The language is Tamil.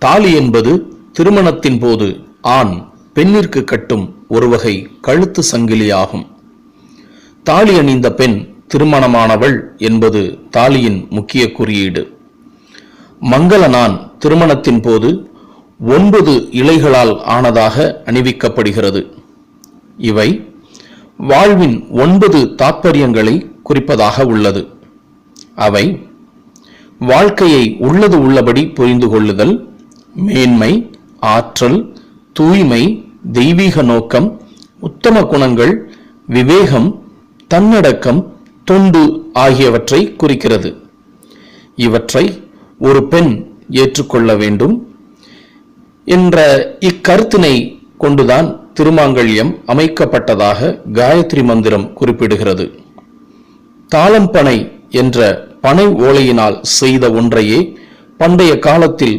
தாலி என்பது திருமணத்தின் போது ஆண் பெண்ணிற்கு கட்டும் ஒரு வகை கழுத்து சங்கிலியாகும். தாலி அணிந்த பெண் திருமணமானவள் என்பது தாலியின் முக்கிய குறியீடு. மங்கள நான் திருமணத்தின் போது 9 இழைகளால் ஆனதாக அணிவிக்கப்படுகிறது. இவை வாழ்வின் 9 தாற்பயங்களை குறிப்பதாக உள்ளது. அவை வாழ்க்கையை உள்ளது உள்ளபடி புரிந்து கொள்ளுதல், மேன்மை, ஆற்றல், தூய்மை, தெய்வீக நோக்கம், உத்தம குணங்கள், விவேகம், தன்னடக்கம், தொண்டு ஆகியவற்றை குறிக்கிறது. இவற்றை ஒரு பெண் ஏற்றுக்கொள்ள வேண்டும் என்ற இக்கருத்தினை கொண்டுதான் திருமாங்கல்யம் அமைக்கப்பட்டதாக காயத்ரி மந்திரம் குறிப்பிடுகிறது. தாளம்பனை என்ற பனை ஓலையினால் செய்த ஒன்றையே பண்டைய காலத்தில்